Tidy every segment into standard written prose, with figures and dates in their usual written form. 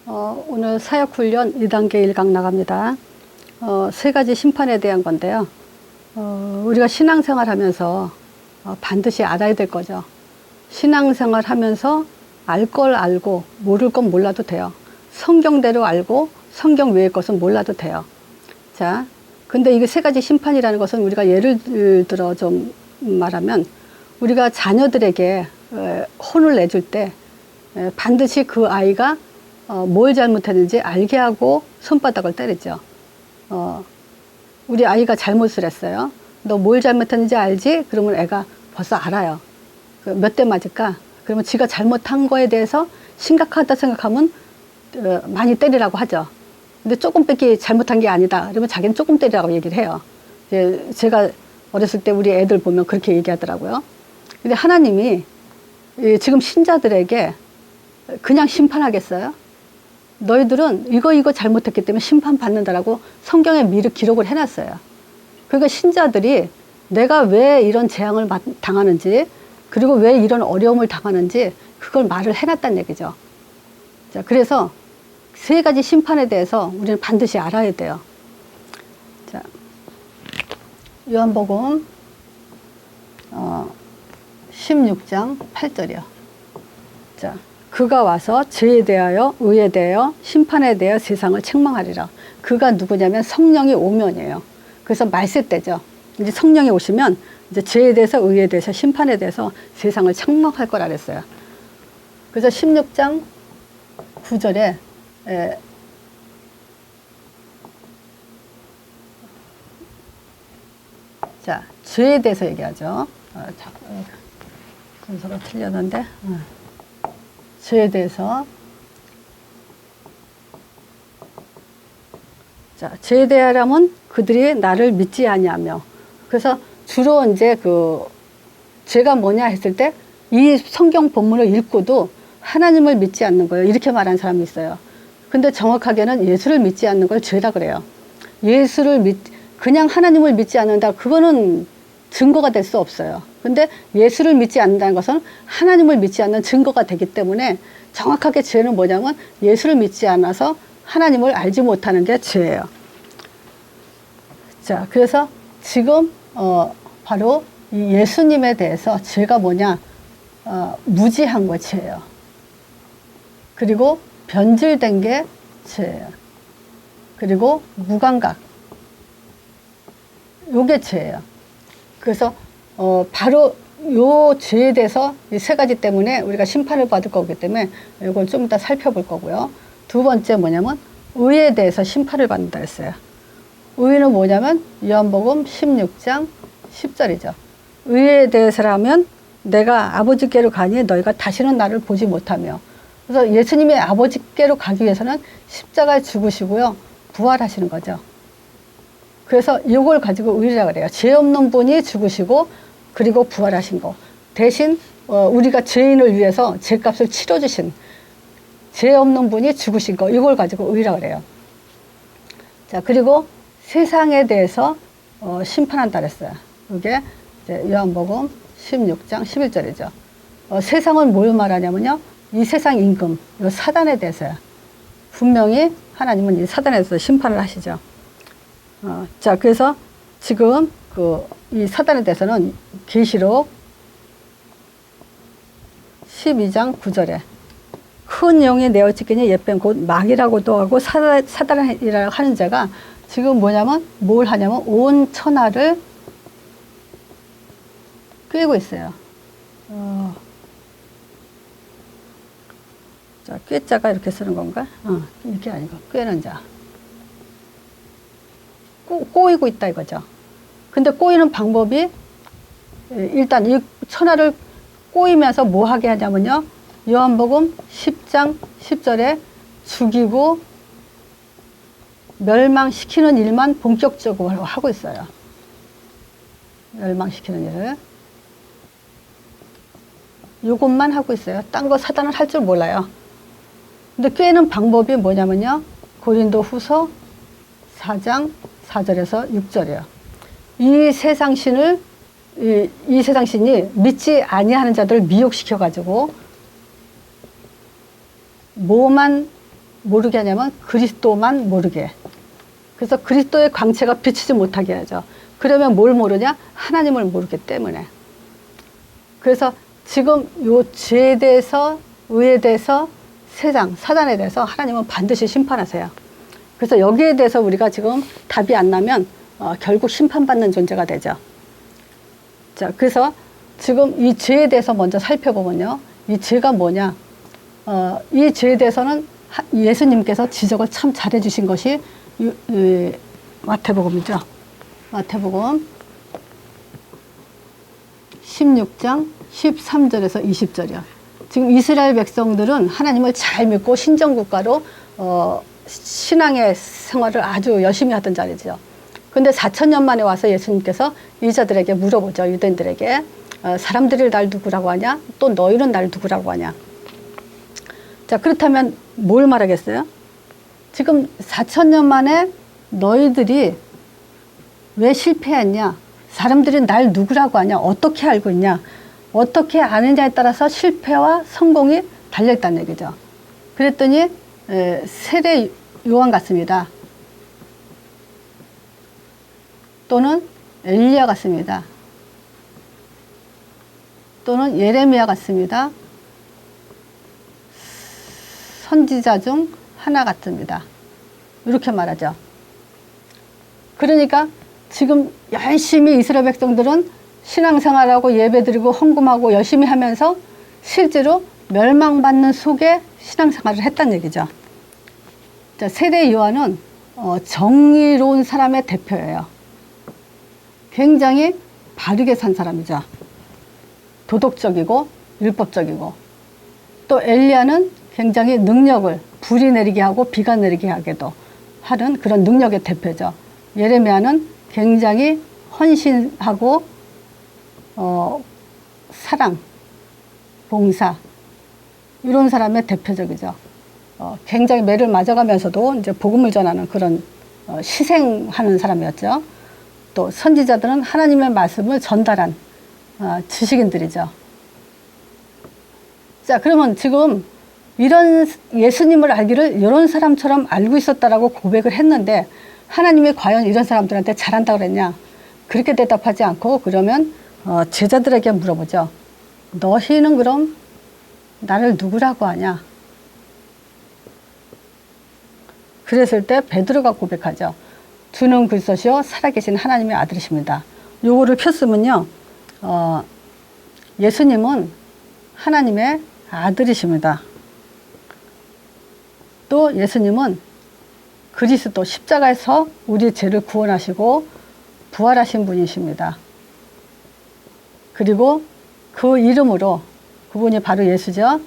오늘 사역훈련 2단계 1강 나갑니다. 세 가지 심판에 대한 건데요. 우리가 신앙생활 하면서 반드시 알아야 될 거죠. 신앙생활 하면서 알 걸 알고 모를 건 몰라도 돼요. 성경대로 알고 성경 외의 것은 몰라도 돼요. 자, 근데 이게 세 가지 심판이라는 것은 우리가 예를 들어 좀 말하면 우리가 자녀들에게 혼을 내줄 때 반드시 그 아이가 뭘 잘못했는지 알게 하고 손바닥을 때리죠. 우리 아이가 잘못을 했어요. 너 뭘 잘못했는지 알지? 그러면 애가 벌써 알아요. 몇 대 맞을까? 그러면 지가 잘못한 거에 대해서 심각하다 생각하면 많이 때리라고 하죠. 근데 조금밖에 잘못한 게 아니다. 그러면 자기는 조금 때리라고 얘기를 해요. 제가 어렸을 때 우리 애들 보면 그렇게 얘기하더라고요. 근데 하나님이 지금 신자들에게 그냥 심판하겠어요? 너희들은 이거 잘못했기 때문에 심판받는다라고 성경에 미리 기록을 해놨어요. 그러니까 신자들이 내가 왜 이런 재앙을 당하는지 그리고 왜 이런 어려움을 당하는지 그걸 말을 해놨다는 얘기죠. 자, 그래서 세 가지 심판에 대해서 우리는 반드시 알아야 돼요. 자, 요한복음 16장 8절이요. 자, 그가 와서 죄에 대하여 의에 대하여 심판에 대하여 세상을 책망하리라. 그가 누구냐면 성령이 오면이에요. 그래서 말세 때죠. 이제 성령이 오시면 이제 죄에 대해서 의에 대해서 심판에 대해서 세상을 책망할 거라 그랬어요. 그래서 16장 9절에 자, 죄에 대해서 얘기하죠. 순서가 틀렸는데 죄에 대해서 자, 죄에 대하려면 그들이 나를 믿지 아니하며 그래서 주로 이제 그 죄가 뭐냐 했을 때 이 성경 본문을 읽고도 하나님을 믿지 않는 거예요. 이렇게 말하는 사람이 있어요. 근데 정확하게는 예수를 믿지 않는 걸 죄라 그래요. 그냥 하나님을 믿지 않는다. 그거는 증거가 될 수 없어요. 근데 예수를 믿지 않는다는 것은 하나님을 믿지 않는 증거가 되기 때문에 정확하게 죄는 뭐냐면 예수를 믿지 않아서 하나님을 알지 못하는 게 죄예요. 자, 그래서 지금 바로 이 예수님에 대해서 죄가 뭐냐? 무지한 거 죄예요. 그리고 변질된 게 죄예요. 그리고 무감각. 요게 죄예요. 그래서 바로 요 죄에 대해서 이 세 가지 때문에 우리가 심판을 받을 거기 때문에 이걸 좀 이따 살펴볼 거고요. 두 번째 뭐냐면 의에 대해서 심판을 받는다 했어요. 의는 뭐냐면 요한복음 16장 10절이죠. 의에 대해서라면 내가 아버지께로 가니 너희가 다시는 나를 보지 못하며 그래서 예수님이 아버지께로 가기 위해서는 십자가에 죽으시고요. 부활하시는 거죠. 그래서 이걸 가지고 의라 그래요. 죄 없는 분이 죽으시고 그리고 부활하신 거. 대신 우리가 죄인을 위해서 죄값을 치러주신 죄 없는 분이 죽으신 거. 이걸 가지고 의라 그래요. 자, 그리고 세상에 대해서 심판한다 그랬어요. 이게 이제 요한복음 16장 11절이죠. 세상은 뭘 말하냐면요. 이 세상 임금, 이 사단에 대해서요. 분명히 하나님은 이 사단에 대해서 심판을 하시죠. 자, 그래서 지금 이 사단에 대해서는 계시록 12장 9절에 큰 영이 내어 찢기니 옛뱀 곧 마귀라고도 하고 사단이라고 하는 자가 지금 뭐냐면 뭘 하냐면 온 천하를 꿰고 있어요. 자, 꿰자가 이렇게 쓰는 건가? 이렇게 아니고 꿰는 자. 꼬이고 있다 이거죠. 근데 꼬이는 방법이 일단 이 천하를 꼬이면서 뭐 하게 하냐면요. 요한복음 10장 10절에 죽이고 멸망시키는 일만 본격적으로 하고 있어요. 멸망시키는 일을. 이것만 하고 있어요. 딴 거 사단은 할 줄 몰라요. 근데 꿰는 방법이 뭐냐면요. 고린도 후서 4장 4절에서 6절이에요. 이 세상신을 이 세상신이 믿지 아니하는 자들을 미혹시켜 가지고 뭐만 모르게 하냐면 그리스도만 모르게. 그래서 그리스도의 광채가 비치지 못하게 하죠. 그러면 뭘 모르냐? 하나님을 모르기 때문에. 그래서 지금 요 죄에 대해서, 의에 대해서, 세상, 사단에 대해서 하나님은 반드시 심판하세요. 그래서 여기에 대해서 우리가 지금 답이 안 나면 결국 심판받는 존재가 되죠. 자, 그래서 지금 이 죄에 대해서 먼저 살펴보면요. 이 죄가 뭐냐? 이 죄에 대해서는 예수님께서 지적을 참 잘해 주신 것이 마태복음이죠. 마태복음 16장 13절에서 20절이요. 지금 이스라엘 백성들은 하나님을 잘 믿고 신정국가로 신앙의 생활을 아주 열심히 하던 자리죠. 근데 4,000년 만에 와서 예수님께서 이 자들에게 물어보죠. 유대인들에게. 사람들이 날 누구라고 하냐? 또 너희는 날 누구라고 하냐? 자, 그렇다면 뭘 말하겠어요? 지금 4,000년 만에 너희들이 왜 실패했냐? 사람들이 날 누구라고 하냐? 어떻게 알고 있냐? 어떻게 아느냐에 따라서 실패와 성공이 달려있다는 얘기죠. 그랬더니 세례 요한 같습니다. 또는 엘리야 같습니다. 또는 예레미야 같습니다. 선지자 중 하나 같습니다. 이렇게 말하죠. 그러니까 지금 열심히 이스라엘 백성들은 신앙생활하고 예배드리고 헌금하고 열심히 하면서 실제로 멸망받는 속에 신앙생활을 했다는 얘기죠. 자, 세례 요한은 정의로운 사람의 대표예요. 굉장히 바르게 산 사람이죠. 도덕적이고 율법적이고. 또 엘리야는 굉장히 능력을 불이 내리게 하고 비가 내리게 하게도 하는 그런 능력의 대표죠. 예레미야는 굉장히 헌신하고 사랑, 봉사 이런 사람의 대표적이죠. 굉장히 매를 맞아가면서도 이제 복음을 전하는 그런 희생하는 사람이었죠. 또 선지자들은 하나님의 말씀을 전달한 지식인들이죠. 자, 그러면 지금 이런 예수님을 알기를 이런 사람처럼 알고 있었다라고 고백을 했는데 하나님이 과연 이런 사람들한테 잘한다고 그랬냐? 그렇게 대답하지 않고 그러면 제자들에게 물어보죠. 너희는 그럼 나를 누구라고 하냐? 그랬을 때 베드로가 고백하죠. 주는 그리스도시요 살아계신 하나님의 아들이십니다. 요거를 폈으면요. 예수님은 하나님의 아들이십니다. 또 예수님은 그리스도 십자가에서 우리 죄를 구원하시고 부활하신 분이십니다. 그리고 그 이름으로 그분이 바로 예수죠.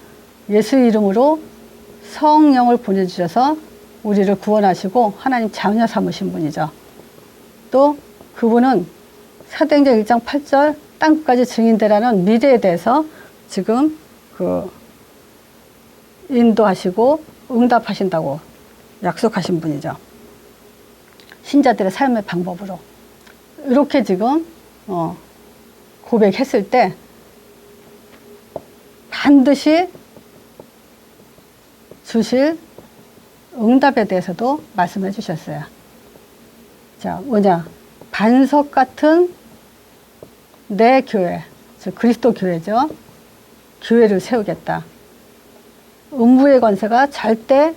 예수 이름으로 성령을 보내주셔서 우리를 구원하시고 하나님 자녀 삼으신 분이죠. 또 그분은 사도행전 1장 8절 땅끝까지 증인되라는 미래에 대해서 지금 인도하시고 응답하신다고 약속하신 분이죠. 신자들의 삶의 방법으로. 이렇게 지금 고백했을 때 반드시 주실 응답에 대해서도 말씀해 주셨어요. 자, 뭐냐? 반석 같은 내 교회, 즉 그리스도 교회죠. 교회를 세우겠다. 음부의 권세가 절대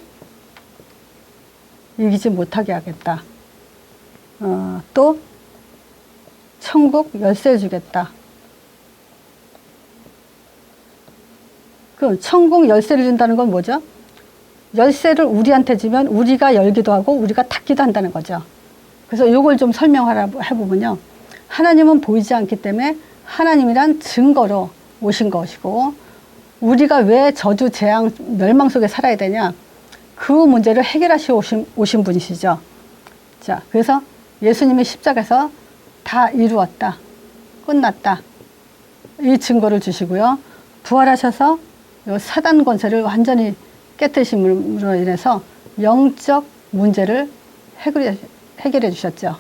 이기지 못하게 하겠다. 또 천국 열쇠를 주겠다. 그럼 천국 열쇠를 준다는 건 뭐죠? 열쇠를 우리한테 주면 우리가 열기도 하고 우리가 닫기도 한다는 거죠. 그래서 이걸 좀 설명하라고 해보면요. 하나님은 보이지 않기 때문에 하나님이란 증거로 오신 것이고 우리가 왜 저주, 재앙, 멸망 속에 살아야 되냐? 그 문제를 해결하시고 오신 분이시죠. 자, 그래서 예수님이 십자가에서 다 이루었다. 끝났다. 이 증거를 주시고요. 부활하셔서 이 사단 권세를 완전히 깨뜨리심으로 인해서 영적 문제를 해결해 주셨죠.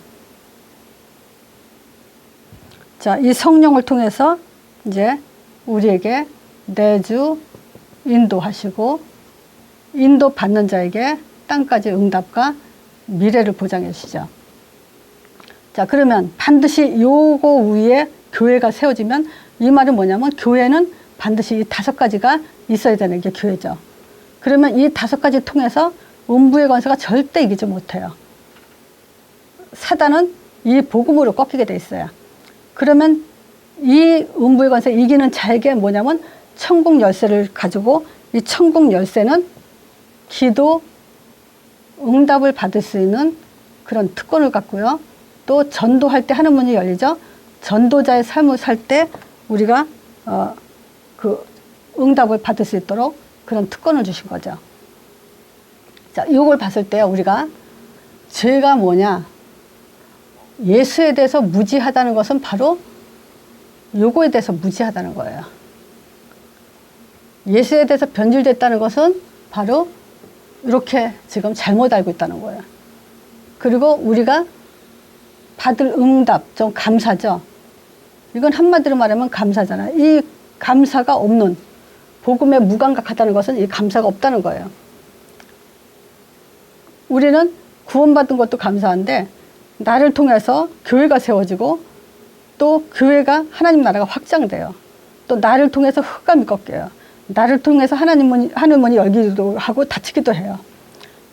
자, 이 성령을 통해서 이제 우리에게 내주 인도하시고 인도받는 자에게 땅까지 응답과 미래를 보장해 주시죠. 자, 그러면 반드시 요거 위에 교회가 세워지면 이 말은 뭐냐면 교회는 반드시 이 5가지가 있어야 되는 게 교회죠. 그러면 이 5가지 통해서 음부의 권세가 절대 이기지 못해요. 사단은 이 복음으로 꺾이게 돼 있어요. 그러면 이 음부의 권세 이기는 자에게 뭐냐면 천국 열쇠를 가지고 이 천국 열쇠는 기도 응답을 받을 수 있는 그런 특권을 갖고요. 또 전도할 때 하는 문이 열리죠. 전도자의 삶을 살 때 우리가 그 응답을 받을 수 있도록 그런 특권을 주신 거죠. 자, 이걸 봤을 때 우리가 죄가 뭐냐? 예수에 대해서 무지하다는 것은 바로 요거에 대해서 무지하다는 거예요. 예수에 대해서 변질됐다는 것은 바로 이렇게 지금 잘못 알고 있다는 거예요. 그리고 우리가 받을 응답, 좀 감사죠. 이건 한마디로 말하면 감사잖아요. 이 감사가 없는, 복음에 무감각하다는 것은 이 감사가 없다는 거예요. 우리는 구원받은 것도 감사한데 나를 통해서 교회가 세워지고 또 교회가 하나님 나라가 확장돼요. 또 나를 통해서 흑암이 꺾여요. 나를 통해서 하늘 문이 열기도 하고 닫히기도 해요.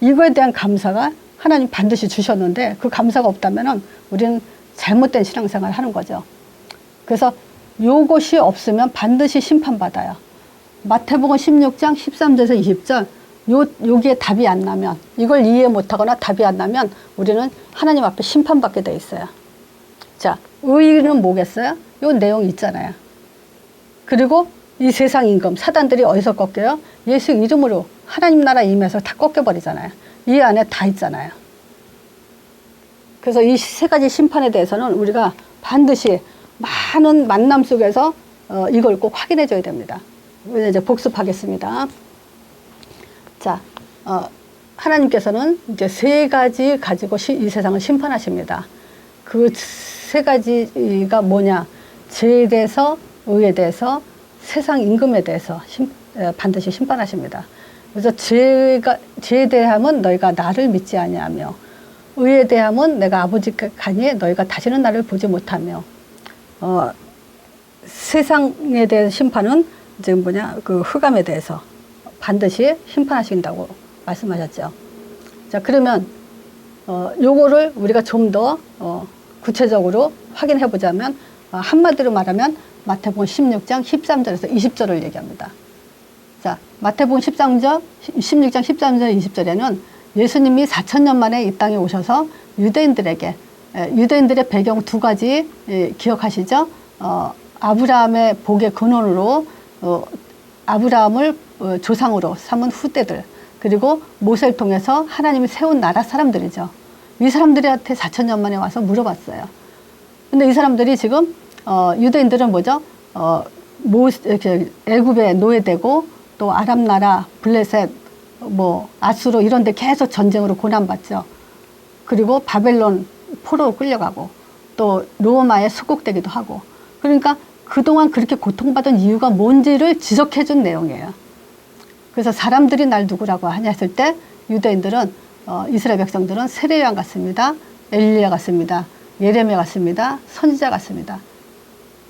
이거에 대한 감사가 하나님 반드시 주셨는데 그 감사가 없다면 우리는 잘못된 신앙생활을 하는 거죠. 그래서 요것이 없으면 반드시 심판받아요. 마태복음 16장 13절에서 20절 여기에 답이 안 나면, 이걸 이해 못하거나 답이 안 나면 우리는 하나님 앞에 심판받게 돼 있어요. 자, 의의는 뭐겠어요? 요 내용 있잖아요. 그리고 이 세상 임금, 사단들이 어디서 꺾여요? 예수 이름으로 하나님 나라 임해서 다 꺾여버리잖아요. 이 안에 다 있잖아요. 그래서 이 3가지 심판에 대해서는 우리가 반드시 많은 만남 속에서 이걸 꼭 확인해 줘야 됩니다. 이제 복습하겠습니다. 자, 하나님께서는 이제 3가지 가지고 이 세상을 심판하십니다. 그 3가지가 뭐냐? 죄에 대해서, 의에 대해서, 세상 임금에 대해서 반드시 심판하십니다. 그래서 죄에 대함은 너희가 나를 믿지 아니하며, 의에 대함은 내가 아버지 가니에 너희가 다시는 나를 보지 못하며, 세상에 대한 심판은 지금 그 흑암에 대해서 반드시 심판하신다고 말씀하셨죠. 자, 그러면 요거를 우리가 좀 더 구체적으로 확인해 보자면, 한마디로 말하면 마태복음 16장 13절에서 20절을 얘기합니다. 자, 마태복음 16장 13절 20절에는 예수님이 4,000년 만에 이 땅에 오셔서 유대인들에게, 유대인들의 배경 2가지 기억하시죠? 아브라함의 복의 근원으로 아브라함을 조상으로 삼은 후대들, 그리고 모세를 통해서 하나님이 세운 나라 사람들이죠. 이 사람들한테 4,000년 만에 와서 물어봤어요. 근데 이 사람들이 지금 유대인들은 뭐죠? 애굽에 노예되고 또 아람 나라, 블레셋, 아수르 이런 데 계속 전쟁으로 고난받죠. 그리고 바벨론 포로로 끌려가고 또 로마에 수국되기도 하고, 그러니까 그동안 그렇게 고통받은 이유가 뭔지를 지적해 준 내용이에요. 그래서 사람들이 날 누구라고 하냐 했을 때 유대인들은 이스라엘 백성들은 세례요한 같습니다. 엘리야 같습니다. 예레미야 같습니다. 선지자 같습니다.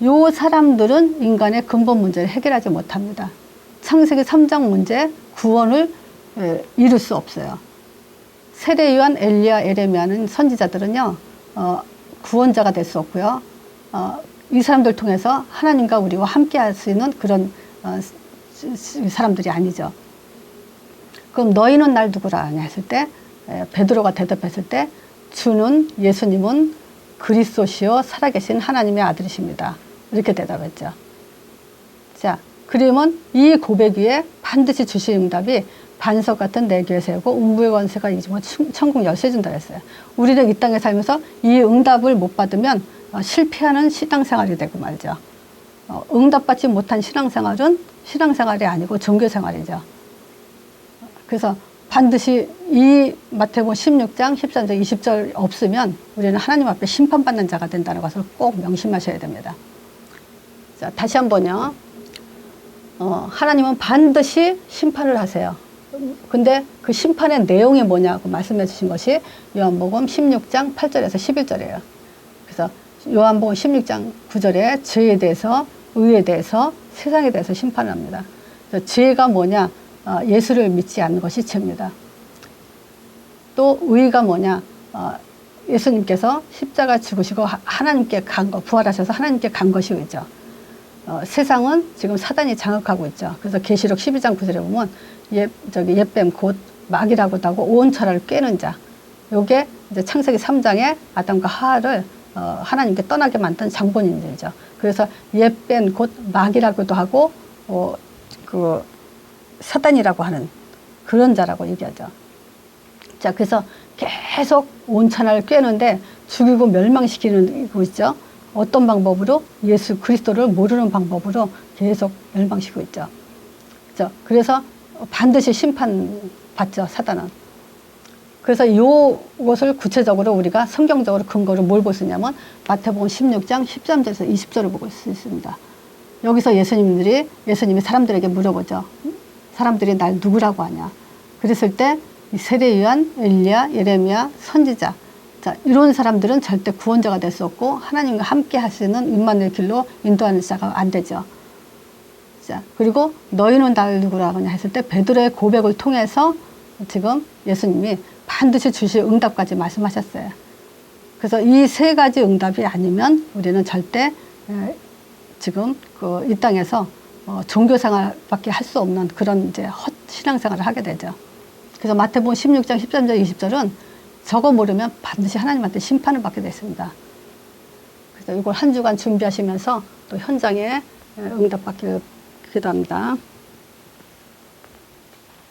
요 사람들은 인간의 근본 문제를 해결하지 못합니다. 창세기 3장 문제 구원을 이룰 수 없어요. 세례요한, 엘리야, 예레미야는 선지자들은요 구원자가 될 수 없고요. 이 사람들 통해서 하나님과 우리와 함께 할 수 있는 그런 사람들이 아니죠. 그럼 너희는 날 누구라 하냐 했을 때 베드로가 대답했을 때 주는, 예수님은 그리스도시요 살아계신 하나님의 아들이십니다. 이렇게 대답했죠. 자, 그러면 이 고백 위에 반드시 주신 응답이 반석 같은 내 귀에 세우고 음부의 권세가 이지만 천국 열쇠 준다 했어요. 우리는 이 땅에 살면서 이 응답을 못 받으면 실패하는 신앙생활이 되고 말죠. 응답받지 못한 신앙생활은 신앙생활이 아니고 종교생활이죠. 그래서 반드시 이 마태복음 16장 13절 20절 없으면 우리는 하나님 앞에 심판받는 자가 된다는 것을 꼭 명심하셔야 됩니다. 자, 다시 한번요. 하나님은 반드시 심판을 하세요. 근데 그 심판의 내용이 뭐냐고 말씀해 주신 것이 요한복음 16장 8절에서 11절이에요. 그래서 요한복음 16장 9절에 죄에 대해서, 의에 대해서, 세상에 대해서 심판을 합니다. 그래서 죄가 뭐냐? 예수를 믿지 않는 것이 죄입니다. 또 의가 뭐냐? 예수님께서 십자가 죽으시고 하나님께 간 거, 부활하셔서 하나님께 간 것이 의죠. 세상은 지금 사단이 장악하고 있죠. 그래서 계시록 12장 9절에 보면 옛뱀 곧 마귀라고도 하고 온 천하를 꿰는 자. 요게 이제 창세기 3장에 아담과 하와를 하나님께 떠나게 만든 장본인들이죠. 그래서 옛뱀 곧 마귀라고도 하고 그 사단이라고 하는 그런 자라고 얘기하죠. 자, 그래서 계속 온 천하를 꿰는데 죽이고 멸망시키는 거 있죠. 어떤 방법으로? 예수 그리스도를 모르는 방법으로 계속 멸망시키고 있죠. 그래서 반드시 심판받죠, 사단은. 그래서 이것을 구체적으로 우리가 성경적으로 근거를 뭘 볼 수 있냐면 마태복음 16장 13절에서 20절을 보고 있습니다. 여기서 예수님이 사람들에게 물어보죠. 사람들이 날 누구라고 하냐. 그랬을 때 세례 요한, 엘리야, 예레미야, 선지자, 자, 이런 사람들은 절대 구원자가 될 수 없고 하나님과 함께 하시는 임마누엘 길로 인도하는 자가 안 되죠. 자, 그리고 너희는 나를 누구라고 하냐 했을 때 베드로의 고백을 통해서 지금 예수님이 반드시 주실 응답까지 말씀하셨어요. 그래서 이 세 가지 응답이 아니면 우리는 절대 지금 이 땅에서 종교생활밖에 할 수 없는 그런 이제 헛 신앙생활을 하게 되죠. 그래서 마태복음 16장 13절 20절은 저거 모르면 반드시 하나님한테 심판을 받게 됐습니다. 그래서 이걸 한 주간 준비하시면서 또 현장에 응답받기를 기도합니다.